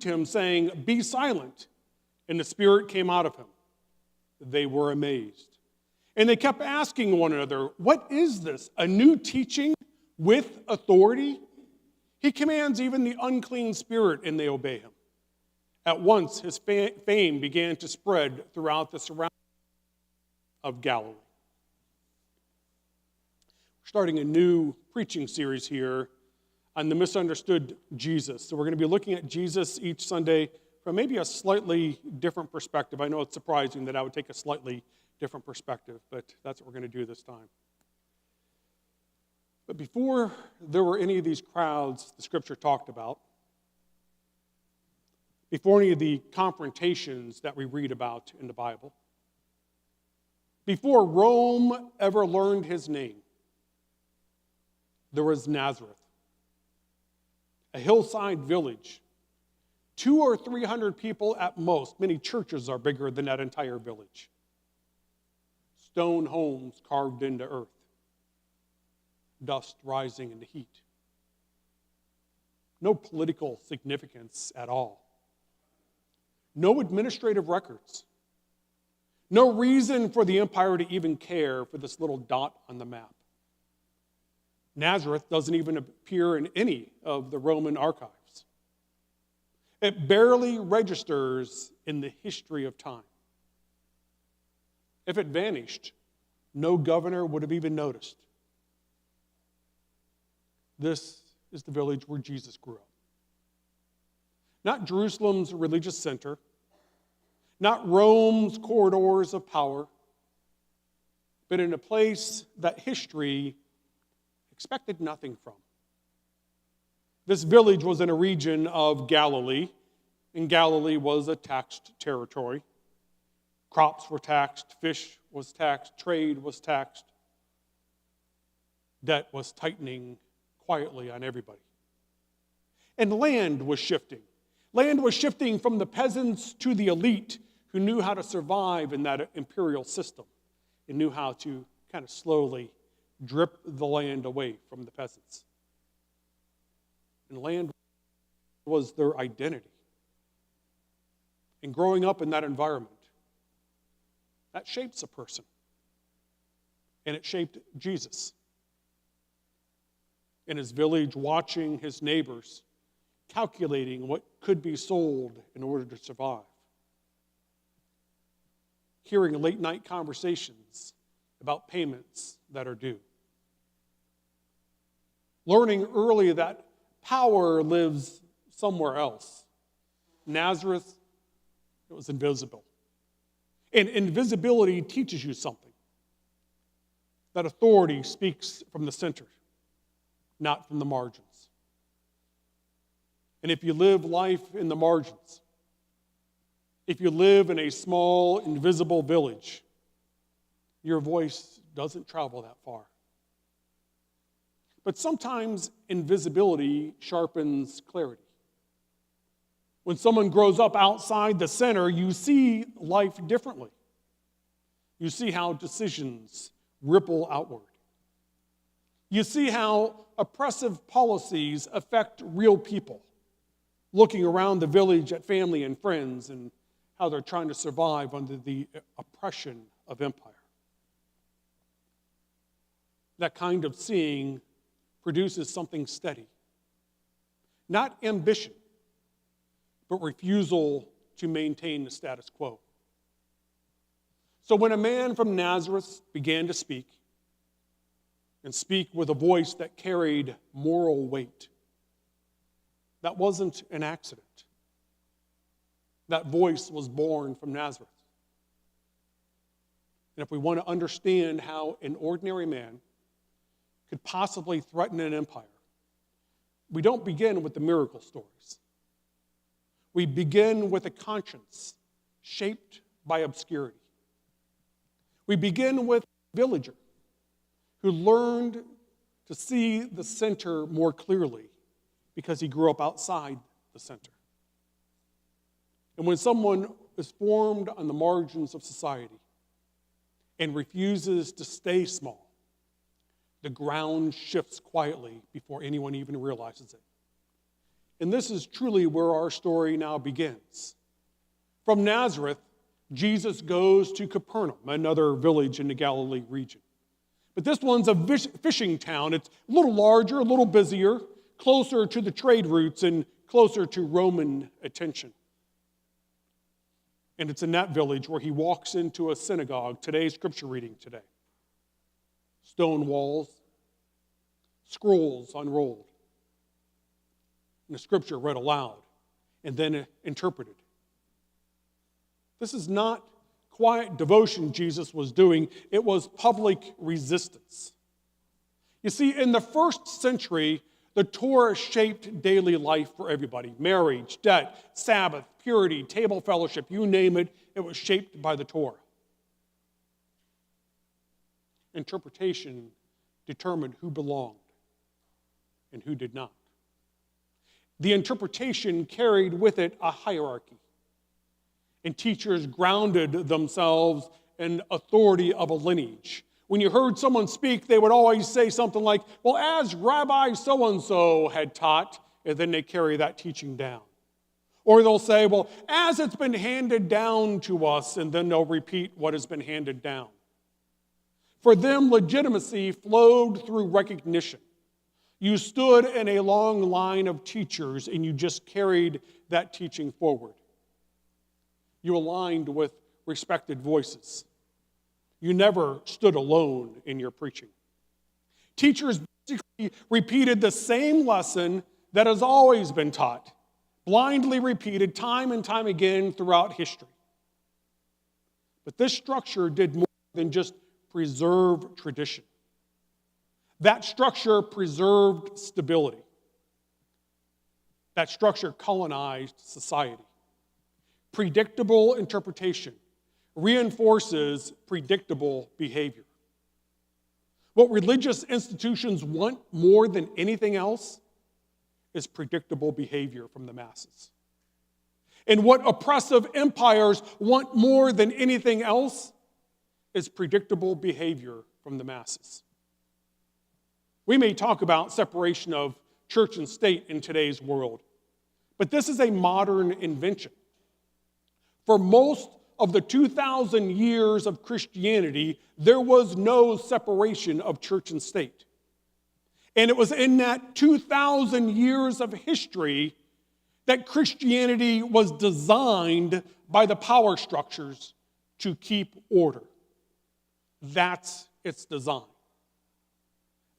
him, saying, "Be silent." And the spirit came out of him. They were amazed. And they kept asking one another, "What is this? A new teaching with authority? He commands even the unclean spirit, and they obey him." At once his fame began to spread throughout the surroundings of Galilee. We're starting a new preaching series here on the misunderstood Jesus. So we're going to be looking at Jesus each Sunday from maybe a slightly different perspective. I know it's surprising that I would take a slightly different perspective, but that's what we're going to do this time. But before there were any of these crowds the Scripture talked about, before any of the confrontations that we read about in the Bible, before Rome ever learned his name, there was Nazareth, a hillside village, 200 or 300 people at most. Many churches are bigger than that entire village. Stone homes carved into earth, dust rising in the heat. No political significance at all. No administrative records. No reason for the empire to even care for this little dot on the map. Nazareth doesn't even appear in any of the Roman archives. It barely registers in the history of time. If it vanished, no governor would have even noticed. This is the village where Jesus grew up. Not Jerusalem's religious center, not Rome's corridors of power, but in a place that history expected nothing from. This village was in a region of Galilee, and Galilee was a taxed territory. Crops were taxed, fish was taxed, trade was taxed. Debt was tightening quietly on everybody. And land was shifting. Land was shifting from the peasants to the elite who knew how to survive in that imperial system and knew how to kind of slowly drip the land away from the peasants. And land was their identity. And growing up in that environment, that shapes a person. And it shaped Jesus. In his village, watching his neighbors, calculating what could be sold in order to survive. Hearing late-night conversations about payments that are due. Learning early that power lives somewhere else. Nazareth, it was invisible. And invisibility teaches you something. That authority speaks from the center, not from the margins. And if you live life in the margins, if you live in a small, invisible village, your voice doesn't travel that far. But sometimes invisibility sharpens clarity. When someone grows up outside the center, you see life differently. You see how decisions ripple outward. You see how oppressive policies affect real people, looking around the village at family and friends and how they're trying to survive under the oppression of empire. That kind of seeing produces something steady. Not ambition, but refusal to maintain the status quo. So when a man from Nazareth began to speak, and speak with a voice that carried moral weight, that wasn't an accident. That voice was born from Nazareth. And if we want to understand how an ordinary man could possibly threaten an empire, we don't begin with the miracle stories. We begin with a conscience shaped by obscurity. We begin with a villager who learned to see the center more clearly because he grew up outside the center. And when someone is formed on the margins of society and refuses to stay small, the ground shifts quietly before anyone even realizes it. And this is truly where our story now begins. From Nazareth, Jesus goes to Capernaum, another village in the Galilee region. But this one's a fishing town. It's a little larger, a little busier, closer to the trade routes and closer to Roman attention. And it's in that village where he walks into a synagogue, today's scripture reading today. Stone walls, scrolls unrolled, and the scripture read aloud and then interpreted. This is not quiet devotion Jesus was doing, it was public resistance. You see, in the first century, the Torah shaped daily life for everybody. Marriage, debt, Sabbath, purity, table fellowship, you name it, it was shaped by the Torah. Interpretation determined who belonged and who did not. The interpretation carried with it a hierarchy. And teachers grounded themselves in authority of a lineage. When you heard someone speak, they would always say something like, well, as Rabbi so-and-so had taught, and then they carry that teaching down. Or they'll say, well, as it's been handed down to us, and then they'll repeat what has been handed down. For them, legitimacy flowed through recognition. You stood in a long line of teachers, and you just carried that teaching forward. You aligned with respected voices. You never stood alone in your preaching. Teachers basically repeated the same lesson that has always been taught, blindly repeated time and time again throughout history. But this structure did more than just preserve tradition. That structure preserved stability. That structure colonized society. Predictable interpretation reinforces predictable behavior. What religious institutions want more than anything else is predictable behavior from the masses. And what oppressive empires want more than anything else is predictable behavior from the masses. We may talk about separation of church and state in today's world, but this is a modern invention. For most of the 2,000 years of Christianity, there was no separation of church and state. And it was in that 2,000 years of history that Christianity was designed by the power structures to keep order. That's its design.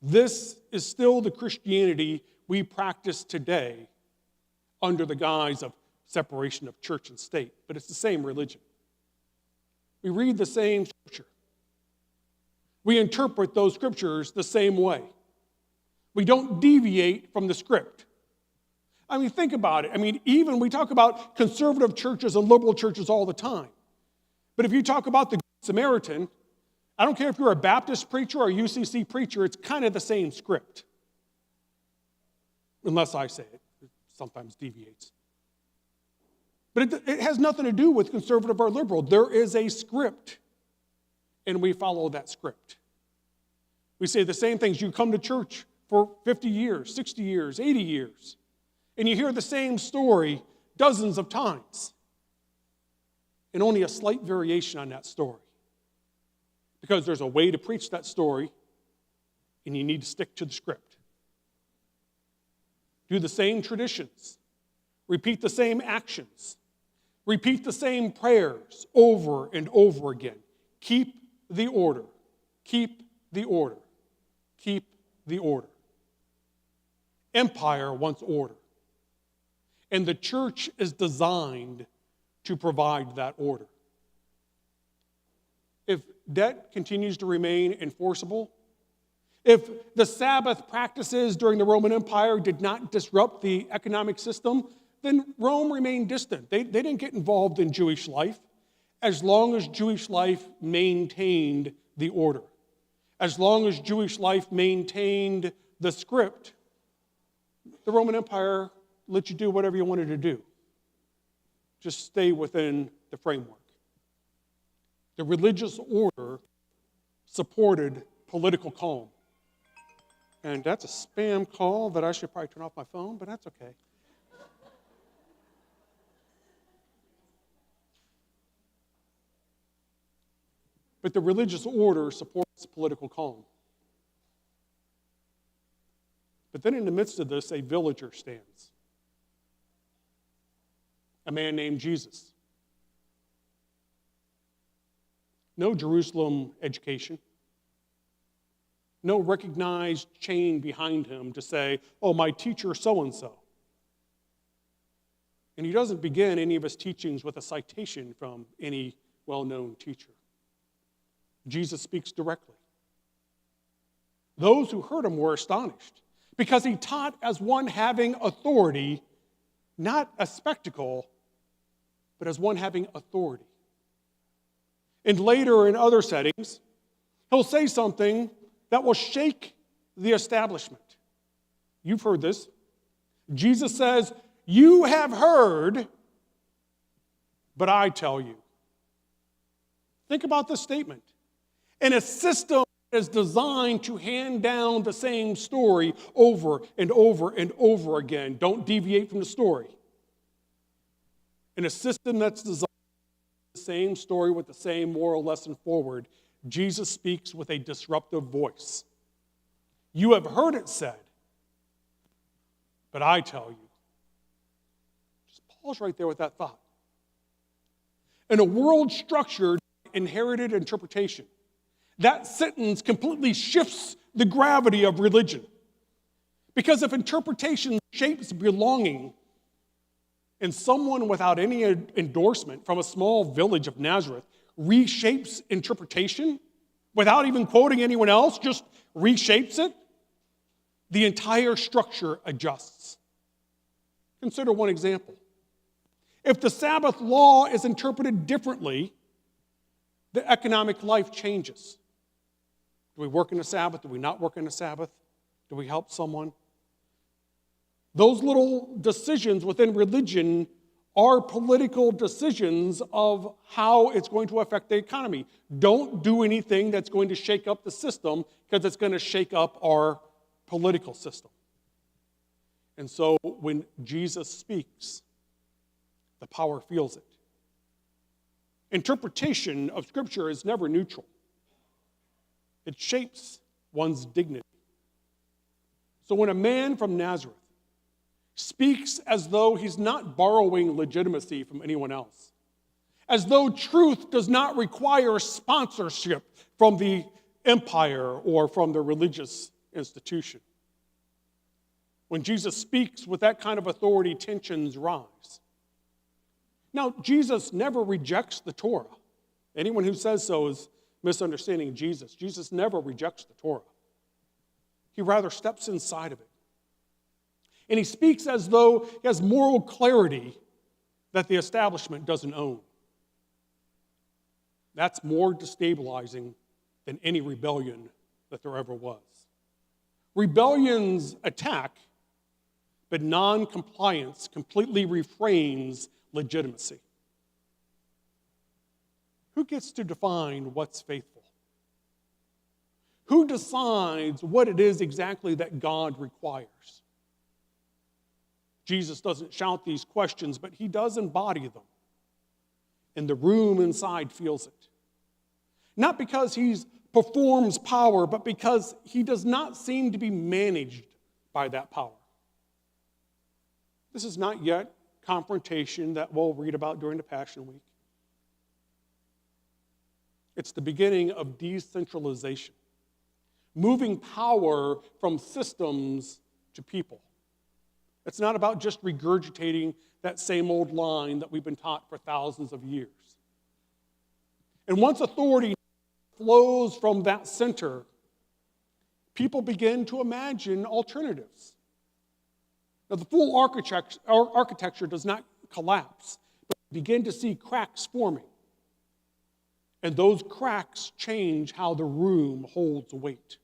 This is still the Christianity we practice today under the guise of separation of church and state, but it's the same religion. We read the same scripture. We interpret those scriptures the same way. We don't deviate from the script. I mean, think about it. I mean, even we talk about conservative churches and liberal churches all the time. But if you talk about the Good Samaritan, I don't care if you're a Baptist preacher or a UCC preacher, it's kind of the same script. Unless I say it. It sometimes deviates. But it has nothing to do with conservative or liberal. There is a script, and we follow that script. We say the same things. You come to church for 50 years, 60 years, 80 years, and you hear the same story dozens of times, and only a slight variation on that story. Because there's a way to preach that story, and you need to stick to the script. Do the same traditions. Repeat the same actions. Repeat the same prayers over and over again. Keep the order. Keep the order. Keep the order. Empire wants order. And the church is designed to provide that order. If debt continues to remain enforceable, if the Sabbath practices during the Roman Empire did not disrupt the economic system, then Rome remained distant. They didn't get involved in Jewish life as long as Jewish life maintained the order. As long as Jewish life maintained the script, the Roman Empire let you do whatever you wanted to do. Just stay within the framework. The religious order supported political calm. And that's a spam call that I should probably turn off my phone, but that's okay. but the religious order supports political calm. But then in the midst of this, a villager stands. A man named Jesus. No Jerusalem education. No recognized chain behind him to say, oh, my teacher so-and-so. And he doesn't begin any of his teachings with a citation from any well-known teacher. Jesus speaks directly. Those who heard him were astonished because he taught as one having authority, not a spectacle, but as one having authority. And later in other settings, he'll say something that will shake the establishment. You've heard this. Jesus says, you have heard, but I tell you. Think about this statement. In a system that is designed to hand down the same story over and over and over again. Don't deviate from the story. In a system that's designed the same story with the same moral lesson forward, Jesus speaks with a disruptive voice. You have heard it said, but I tell you. Just pause right there with that thought. In a world structured by inherited interpretation, that sentence completely shifts the gravity of religion. Because if interpretation shapes belonging, and someone without any endorsement from a small village of Nazareth reshapes interpretation without even quoting anyone else, just reshapes it, the entire structure adjusts. Consider one example. If the Sabbath law is interpreted differently, the economic life changes. Do we work in the Sabbath? Do we not work in the Sabbath? Do we help someone? Those little decisions within religion are political decisions of how it's going to affect the economy. Don't do anything that's going to shake up the system because it's going to shake up our political system. And so when Jesus speaks, the power feels it. Interpretation of Scripture is never neutral. It shapes one's dignity. So when a man from Nazareth speaks as though he's not borrowing legitimacy from anyone else, as though truth does not require sponsorship from the empire or from the religious institution. When Jesus speaks with that kind of authority, tensions rise. Now, Jesus never rejects the Torah. Anyone who says so is misunderstanding Jesus. Jesus never rejects the Torah. He rather steps inside of it. And he speaks as though he has moral clarity that the establishment doesn't own. That's more destabilizing than any rebellion that there ever was. Rebellions attack, but non-compliance completely reframes legitimacy. Who gets to define what's faithful? Who decides what it is exactly that God requires? Jesus doesn't shout these questions, but he does embody them. And the room inside feels it. Not because he performs power, but because he does not seem to be managed by that power. This is not yet confrontation that we'll read about during the Passion Week. It's the beginning of decentralization, moving power from systems to people. It's not about just regurgitating that same old line that we've been taught for thousands of years. And once authority flows from that center, people begin to imagine alternatives. Now, the full architecture does not collapse, but you begin to see cracks forming. And those cracks change how the room holds weight.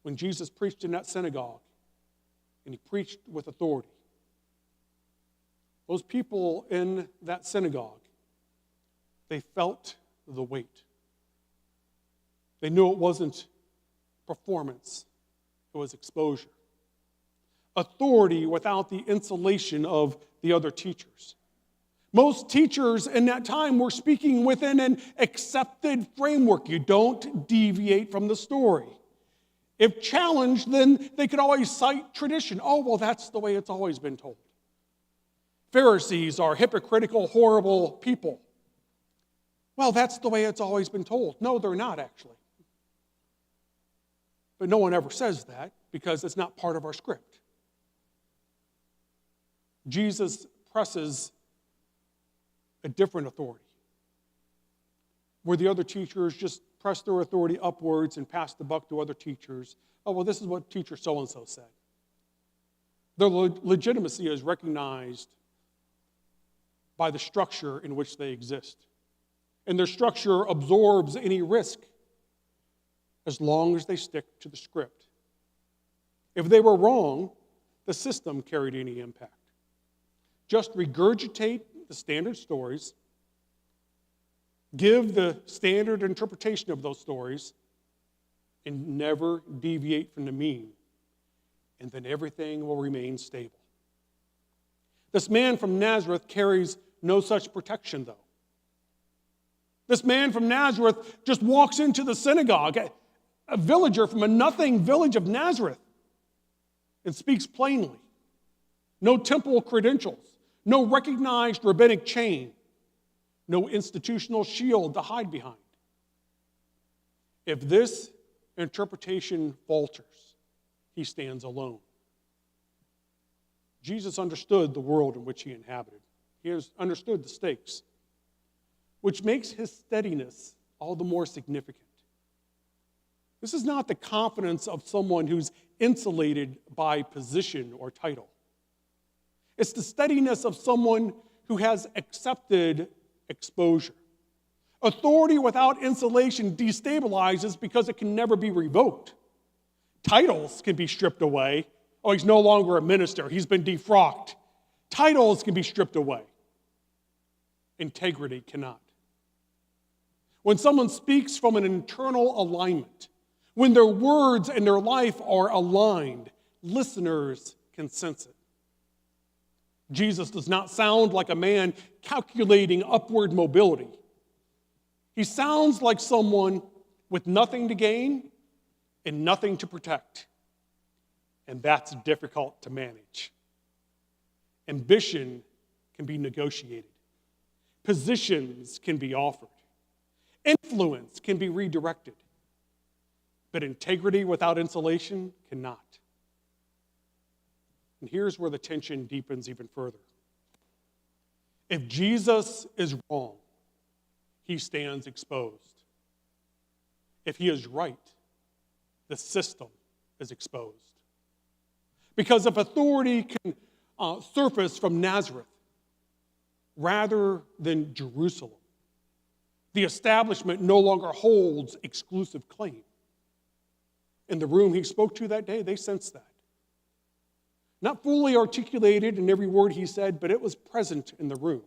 When Jesus preached in that synagogue, and he preached with authority, those people in that synagogue, they felt the weight. They knew it wasn't performance, it was exposure. Authority without the insulation of the other teachers. Most teachers in that time were speaking within an accepted framework. You don't deviate from the story. If challenged, then they could always cite tradition. Oh, well, that's the way it's always been told. Pharisees are hypocritical, horrible people. Well, that's the way it's always been told. No, they're not, actually. But no one ever says that because it's not part of our script. Jesus presses a different authority, where the other teachers just press their authority upwards and pass the buck to other teachers. Oh, well, this is what teacher so-and-so said. Their legitimacy is recognized by the structure in which they exist. And their structure absorbs any risk as long as they stick to the script. If they were wrong, the system carried any impact. Just regurgitate the standard stories, give the standard interpretation of those stories, and never deviate from the mean, and then everything will remain stable. This man from Nazareth carries no such protection, though. This man from Nazareth just walks into the synagogue, a villager from a nothing village of Nazareth, and speaks plainly. No temple credentials, no recognized rabbinic chain, no institutional shield to hide behind. If this interpretation falters, he stands alone. Jesus understood the world in which he inhabited. He has understood the stakes, which makes his steadiness all the more significant. This is not the confidence of someone who's insulated by position or title. It's the steadiness of someone who has accepted exposure. Authority without insulation destabilizes because it can never be revoked. Titles can be stripped away. Oh, he's no longer a minister. He's been defrocked. Titles can be stripped away. Integrity cannot. When someone speaks from an internal alignment, when their words and their life are aligned, listeners can sense it. Jesus does not sound like a man calculating upward mobility. He sounds like someone with nothing to gain and nothing to protect. And that's difficult to manage. Ambition can be negotiated. Positions can be offered. Influence can be redirected. But integrity without insulation cannot. And here's where the tension deepens even further. If Jesus is wrong, he stands exposed. If he is right, the system is exposed. Because if authority can surface from Nazareth rather than Jerusalem, the establishment no longer holds exclusive claim. In the room he spoke to that day, they sensed that. Not fully articulated in every word he said, but it was present in the room.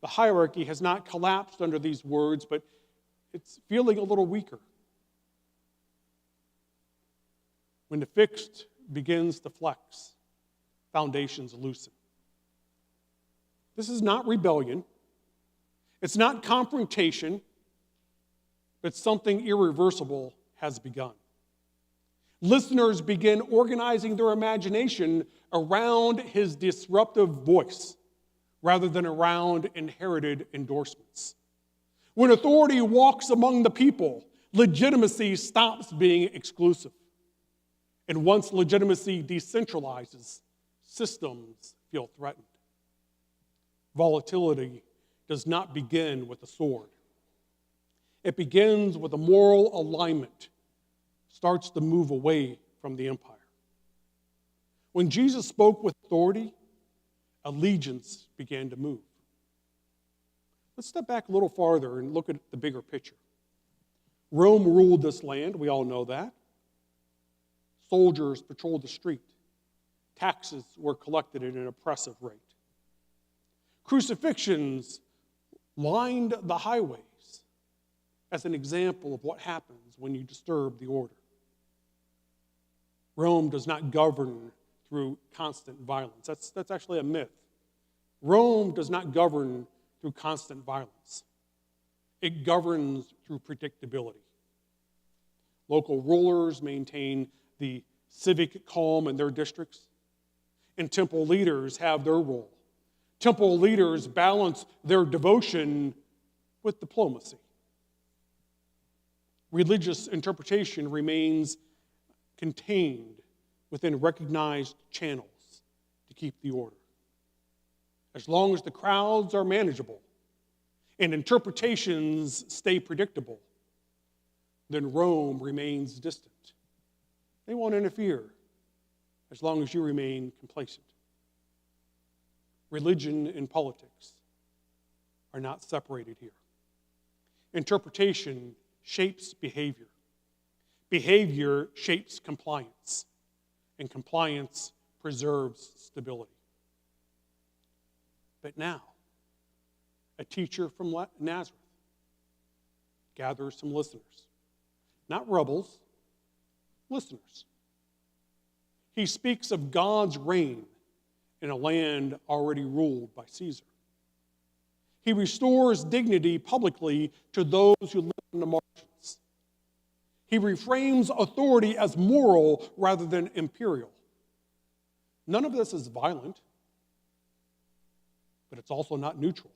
The hierarchy has not collapsed under these words, but it's feeling a little weaker. When the fixed begins to flex, foundations loosen. This is not rebellion. It's not confrontation, but something irreversible has begun. Listeners begin organizing their imagination around his disruptive voice rather than around inherited endorsements. When authority walks among the people, legitimacy stops being exclusive. And once legitimacy decentralizes, systems feel threatened. Volatility does not begin with a sword. It begins with a moral alignment, starts to move away from the empire. When Jesus spoke with authority, allegiance began to move. Let's step back a little farther and look at the bigger picture. Rome ruled this land, we all know that. Soldiers patrolled the street. Taxes were collected at an oppressive rate. Crucifixions lined the highways as an example of what happens when you disturb the order. Rome does not govern through constant violence. That's actually a myth. Rome does not govern through constant violence. It governs through predictability. Local rulers maintain the civic calm in their districts, and temple leaders have their role. Temple leaders balance their devotion with diplomacy. Religious interpretation remains contained within recognized channels to keep the order. As long as the crowds are manageable and interpretations stay predictable, then Rome remains distant. They won't interfere as long as you remain complacent. Religion and politics are not separated here. Interpretation shapes behavior. Behavior shapes compliance, and compliance preserves stability. But now, a teacher from Nazareth gathers some listeners. Not rebels, listeners. He speaks of God's reign in a land already ruled by Caesar. He restores dignity publicly to those who live in the margins. He reframes authority as moral rather than imperial. None of this is violent, but it's also not neutral,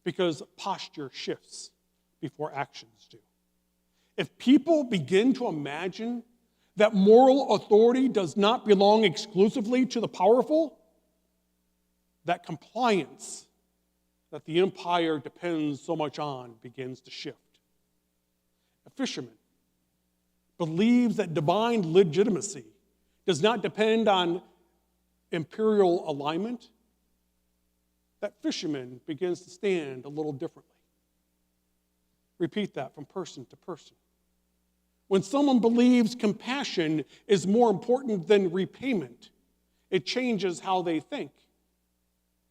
because posture shifts before actions do. If people begin to imagine that moral authority does not belong exclusively to the powerful, that compliance that the empire depends so much on begins to shift. A fisherman believes that divine legitimacy does not depend on imperial alignment. That fisherman begins to stand a little differently. Repeat that from person to person. When someone believes compassion is more important than repayment, it changes how they think.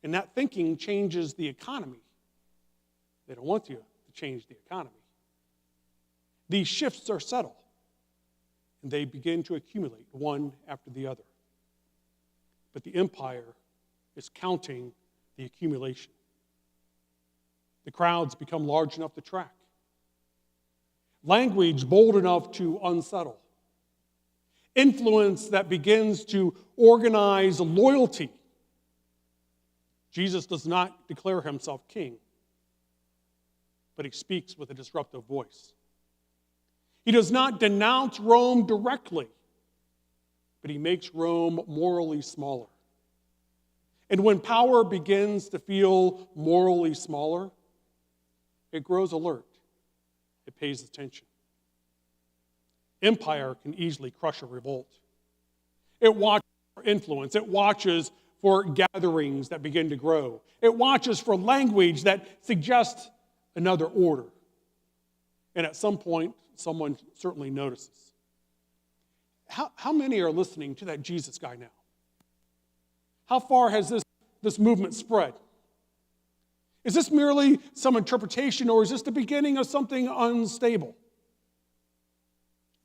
And that thinking changes the economy. They don't want you to change the economy. These shifts are subtle, and they begin to accumulate one after the other. But the empire is counting the accumulation. The crowds become large enough to track. Language bold enough to unsettle. Influence that begins to organize loyalty. Jesus does not declare himself king, but he speaks with a disruptive voice. He does not denounce Rome directly, but he makes Rome morally smaller. And when power begins to feel morally smaller, it grows alert. It pays attention. Empire can easily crush a revolt. It watches for influence. It watches for gatherings that begin to grow. It watches for language that suggests another order. And at some point, someone certainly notices. How many are listening to that Jesus guy now? How far has this movement spread? Is this merely some interpretation, or is this the beginning of something unstable?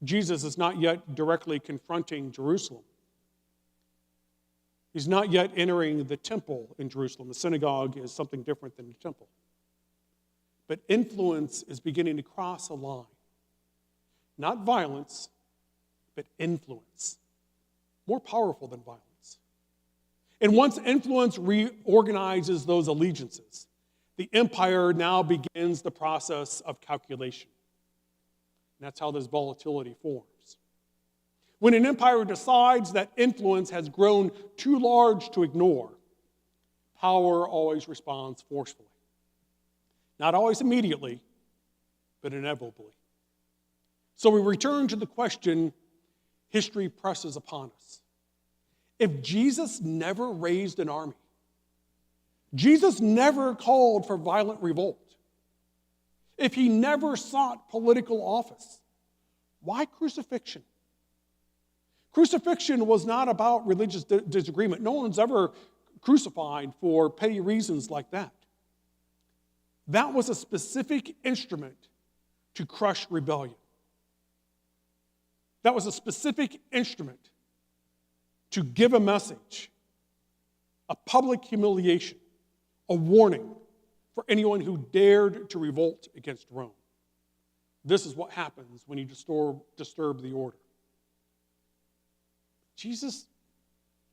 Jesus is not yet directly confronting Jerusalem. He's not yet entering the temple in Jerusalem. The synagogue is something different than the temple. But influence is beginning to cross a line. Not violence, but influence. More powerful than violence. And once influence reorganizes those allegiances, the empire now begins the process of calculation. And that's how this volatility forms. When an empire decides that influence has grown too large to ignore, power always responds forcefully. Not always immediately, but inevitably. So we return to the question history presses upon us. If Jesus never raised an army, Jesus never called for violent revolt, if he never sought political office, why crucifixion? Crucifixion was not about religious disagreement. No one's ever crucified for petty reasons like that. That was a specific instrument to crush rebellion. That was a specific instrument to give a message a public humiliation, a warning for anyone who dared to revolt against Rome. This is what happens when you disturb the order. Jesus,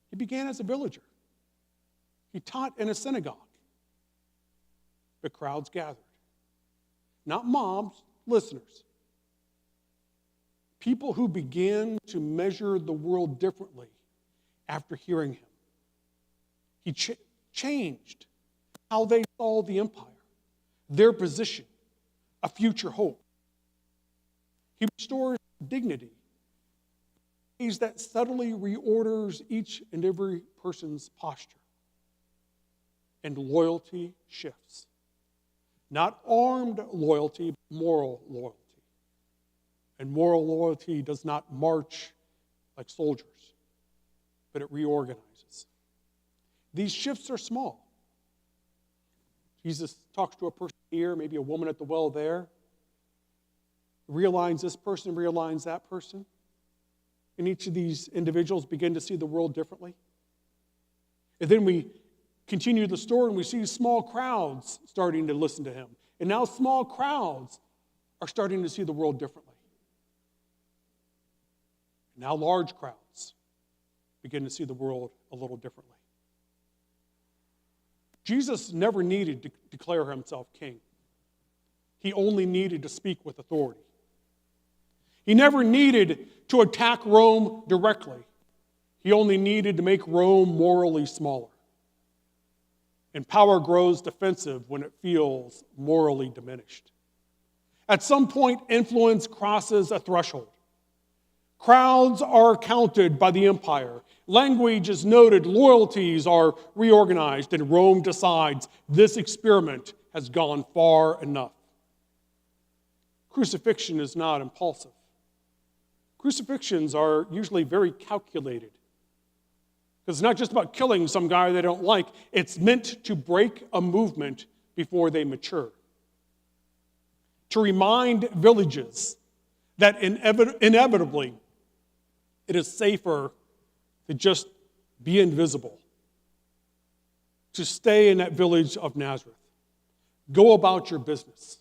he began as a villager. He taught in a synagogue. But crowds gathered. Not mobs, listeners. People who began to measure the world differently after hearing him. He changed how they saw the empire, their position, a future hope. He restores dignity, ways that subtly reorders each and every person's posture. And loyalty shifts. Not armed loyalty, but moral loyalty. And moral loyalty does not march like soldiers, but it reorganizes. These shifts are small. Jesus talks to a person here, maybe a woman at the well there, realigns this person, realigns that person. And each of these individuals begin to see the world differently. And then we continue the story and we see small crowds starting to listen to him. And now small crowds are starting to see the world differently. Now large crowds begin to see the world a little differently. Jesus never needed to declare himself king. He only needed to speak with authority. He never needed to attack Rome directly. He only needed to make Rome morally smaller. And power grows defensive when it feels morally diminished. At some point, influence crosses a threshold. Crowds are counted by the empire. Language is noted. Loyalties are reorganized. And Rome decides this experiment has gone far enough. Crucifixion is not impulsive. Crucifixions are usually very calculated. Because it's not just about killing some guy they don't like. It's meant to break a movement before they mature. To remind villages that inevitably it is safer to just be invisible. To stay in that village of Nazareth. Go about your business.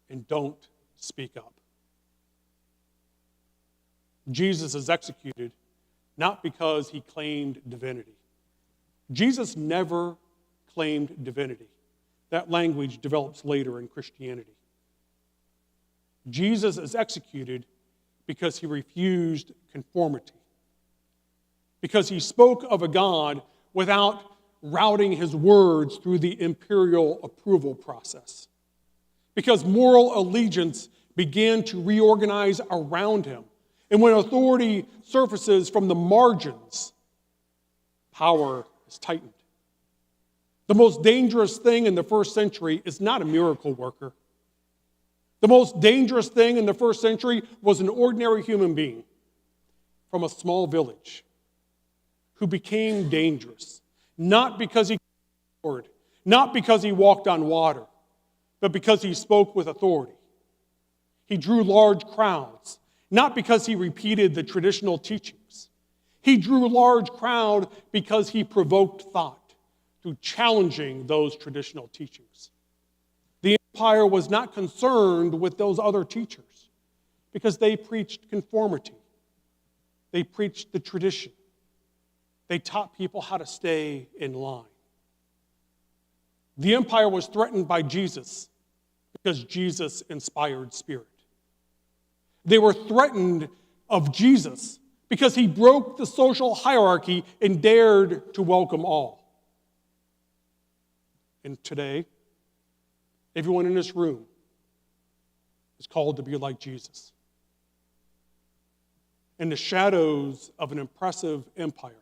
And don't speak up. Jesus is executed not because he claimed divinity. Jesus never claimed divinity. That language develops later in Christianity. Jesus is executed because he refused conformity. Because he spoke of a God without routing his words through the imperial approval process. Because moral allegiance began to reorganize around him. And when authority surfaces from the margins, power is tightened. The most dangerous thing in the first century is not a miracle worker. The most dangerous thing in the first century was an ordinary human being from a small village who became dangerous, not because he word, not because he walked on water, but because he spoke with authority. He drew large crowds, not because he repeated the traditional teachings. He drew a large crowd because he provoked thought through challenging those traditional teachings. The empire was not concerned with those other teachers because they preached conformity. They preached the tradition. They taught people how to stay in line. The empire was threatened by Jesus because Jesus inspired spirit. They were threatened of Jesus because he broke the social hierarchy and dared to welcome all. And today, everyone in this room is called to be like Jesus. In the shadows of an impressive empire,